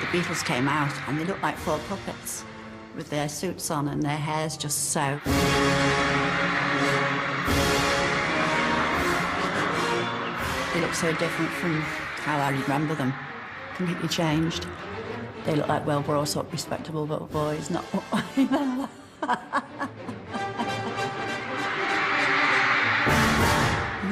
The Beatles came out and they looked like four puppets with their suits on and their hair's just so. They look so different from how I remember them. Completely changed. They look like well-brought-up, respectable little boys, not what I remember.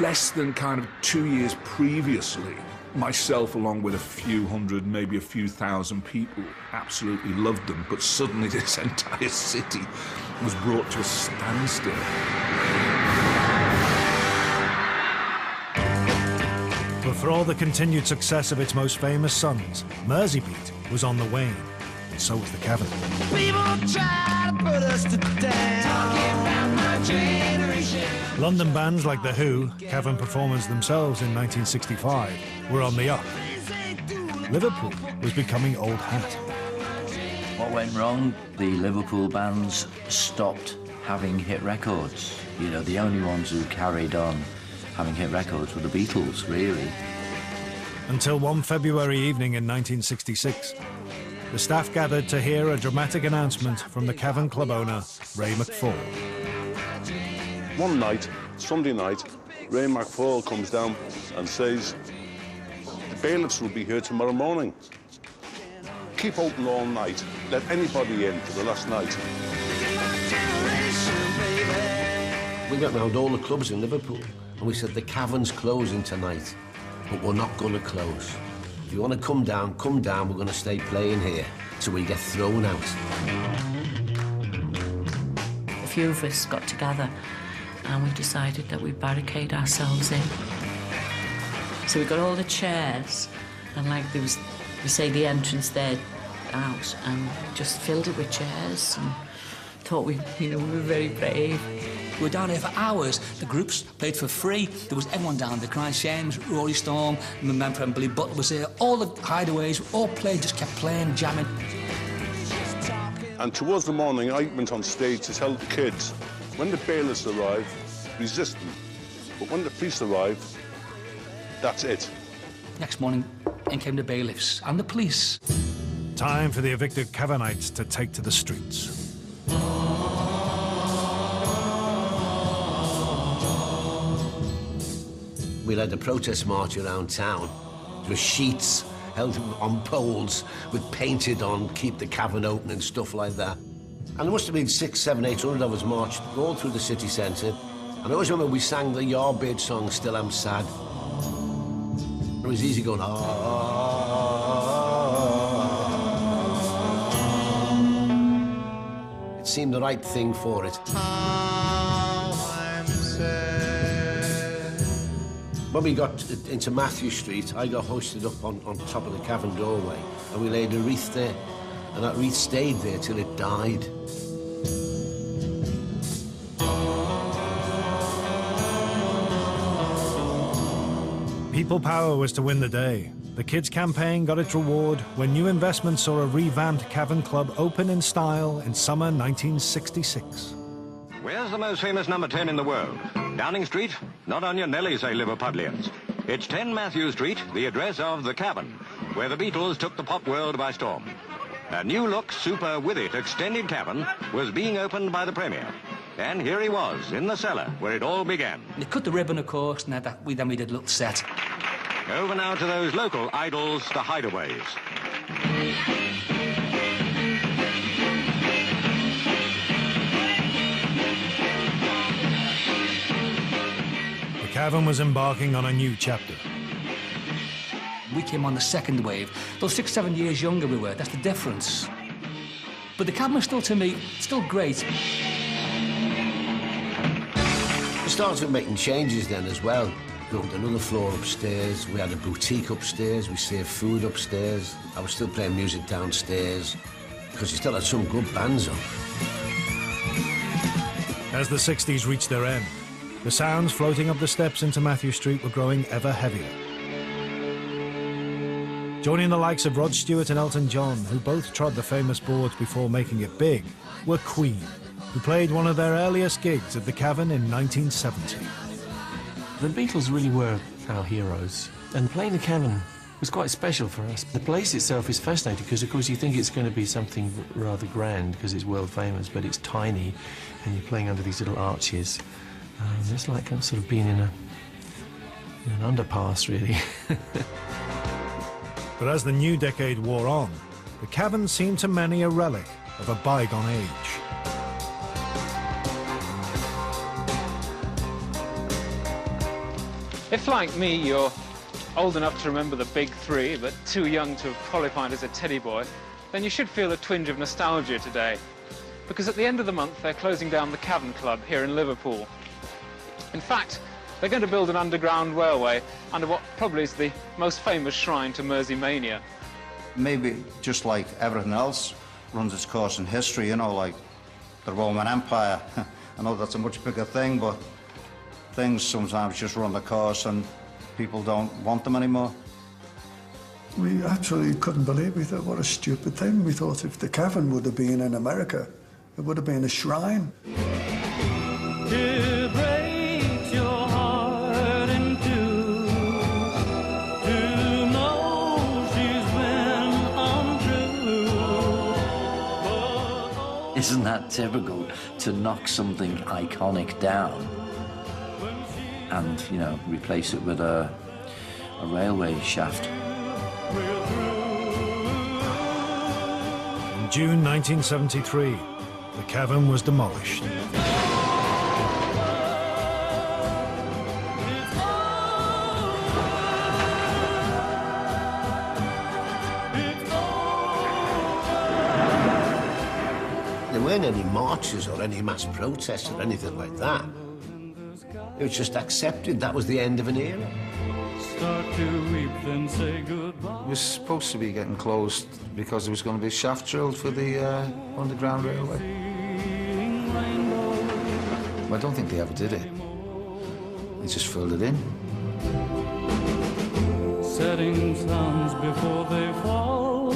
Less than kind of 2 years previously, myself, along with a few hundred, maybe a few thousand people, absolutely loved them. But suddenly this entire city was brought to a standstill. But for all the continued success of its most famous sons, Merseybeat was on the wane, and so was the Cavern. People try to put us to down, talking about my generation. London bands like The Who, Cavern performers themselves in 1965, were on the up. Liverpool was becoming old hat. What went wrong? The Liverpool bands stopped having hit records. You know, the only ones who carried on having hit records were the Beatles, really. Until one February evening in 1966, the staff gathered to hear a dramatic announcement from the Cavern Club owner, Ray McFall. One night, Sunday night, Ray McFall comes down and says, the bailiffs will be here tomorrow morning. Keep open all night, let anybody in for the last night. We went round all the clubs in Liverpool and we said, the Cavern's closing tonight, but we're not going to close. If you want to come down, we're going to stay playing here till we get thrown out. A few of us got together and we decided that we'd barricade ourselves in. So we got all the chairs and like there was, we say the entrance there out and just filled it with chairs and thought we were very brave. We were down here for hours. The groups played for free. There was everyone down there, Crying Shames, Rory Storm, my man friend Billy Butler was here. All the hideaways, all played, just kept playing, jamming. And towards the morning, I went on stage to tell the kids, when the bailiffs arrive, resist them. But when the police arrive, that's it. Next morning, in came the bailiffs and the police. Time for the evicted Cavernites to take to the streets. We led a protest march around town. There were sheets held on poles with painted on, keep the cavern open and stuff like that. And there must have been 600, 700, 800 of us marched all through the city centre. And I always remember we sang the Yardbird song, Still I'm Sad. It was easy going, ah. It seemed the right thing for it. When we got into Matthew Street, I got hoisted up on top of the cavern doorway, and we laid a wreath there, and that wreath stayed there till it died. People power was to win the day. The Kids campaign got its reward when new investment saw a revamped Cavern Club open in style in summer 1966. Where's the most famous number 10 in the world? Downing Street? Not on your Nelly, say Liverpudlians. It's 10 Matthew Street, the address of the Cavern, where the Beatles took the pop world by storm. A new-look, super with it extended cavern was being opened by the Premier. And here he was, in the cellar, where it all began. They cut the ribbon, of course, and then we did a little set. Over now to those local idols, the hideaways. The Cavern was embarking on a new chapter. We came on the second wave. Those 6, 7 years younger we were, that's the difference. But the Cavern was still, to me, still great. We started making changes then as well. We opened another floor upstairs, we had a boutique upstairs, we served food upstairs. I was still playing music downstairs, because you still had some good bands on. As the 60s reached their end, the sounds floating up the steps into Matthew Street were growing ever heavier. Joining the likes of Rod Stewart and Elton John, who both trod the famous boards before making it big, were Queen, who played one of their earliest gigs at the Cavern in 1970. The Beatles really were our heroes, and playing the Cavern was quite special for us. The place itself is fascinating because, of course, you think it's going to be something rather grand because it's world famous, but it's tiny, and you're playing under these little arches. It's like I'm sort of being in an underpass, really. But as the new decade wore on, the Cavern seemed to many a relic of a bygone age. If, like me, you're old enough to remember the big three, but too young to have qualified as a teddy boy, then you should feel a twinge of nostalgia today. Because at the end of the month, they're closing down the Cavern Club here in Liverpool. In fact, they're going to build an underground railway under what probably is the most famous shrine to Merseyrail. Maybe just like everything else runs its course in history, you know, like the Roman Empire. I know that's a much bigger thing, but things sometimes just run the course and people don't want them anymore. We actually couldn't believe. We thought, what a stupid thing. We thought if the Cavern would have been in America, it would have been a shrine. To break your heart in two, to know she's been untrue. Isn't that typical, to knock something iconic down and, you know, replace it with a railway shaft? In June 1973, the Cavern was demolished. There weren't any marches or any mass protests or anything like that. It was just accepted that was the end of an era. Start to weep, then say goodbye. It was supposed to be getting closed because there was going to be a shaft drilled for the underground railway. I don't think they ever did it. They just filled it in. Setting suns before they fall.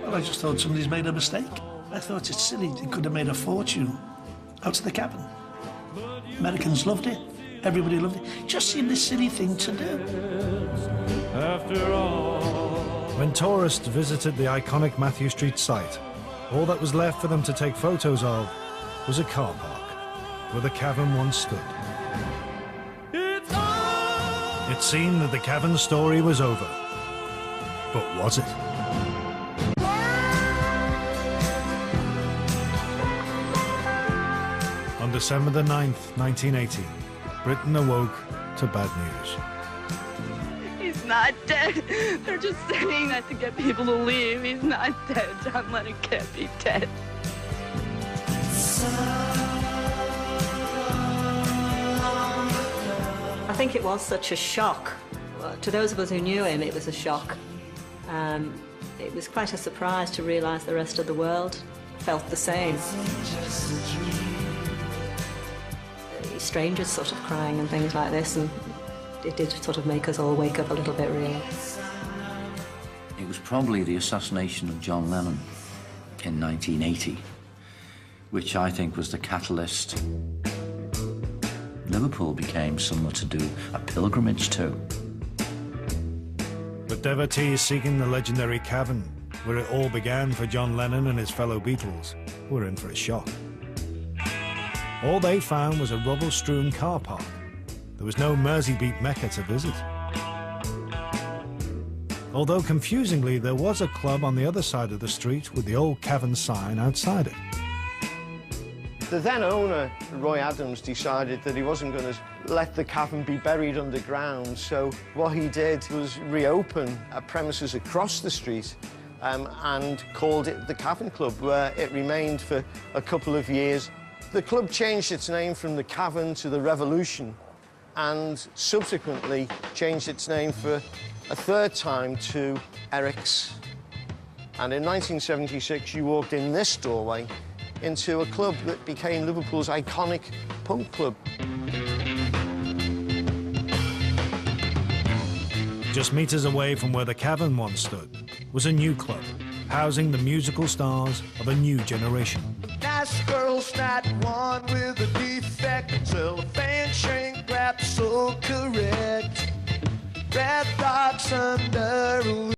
Well, I just thought somebody's made a mistake. I thought it's silly. They could have made a fortune out of the Cavern. Americans loved it. Everybody loved it. Just seemed a silly thing to do. After all. When tourists visited the iconic Matthew Street site, all that was left for them to take photos of was a car park where the Cavern once stood. It seemed that the Cavern story was over. But was it? On December the 9th, 1980, Britain awoke to bad news. He's not dead. They're just saying that to get people to leave. He's not dead. John Lennon can't be dead. I think it was such a shock. To those of us who knew him, it was a shock. It was quite a surprise to realise the rest of the world felt the same. Strangers sort of crying and things like this, and it did sort of make us all wake up a little bit, really. It was probably the assassination of John Lennon in 1980, which I think was the catalyst Liverpool became somewhere to do a pilgrimage to. But devotees seeking the legendary Cavern, where it all began for John Lennon and his fellow Beatles, were in for a shock. All they found was a rubble-strewn car park. There was no Merseybeat Mecca to visit. Although confusingly, there was a club on the other side of the street with the old Cavern sign outside it. The then owner, Roy Adams, decided that he wasn't going to let the Cavern be buried underground, so what he did was reopen a premises across the street and called it the Cavern Club, where it remained for a couple of years. The club changed its name from the Cavern to the Revolution and subsequently changed its name for a third time to Eric's. And in 1976, you walked in this doorway into a club that became Liverpool's iconic punk club. Just meters away from where the Cavern once stood was a new club, housing the musical stars of a new generation. Nice girl's not one with a defect, cellophane shrink wrap so correct. red rocks under a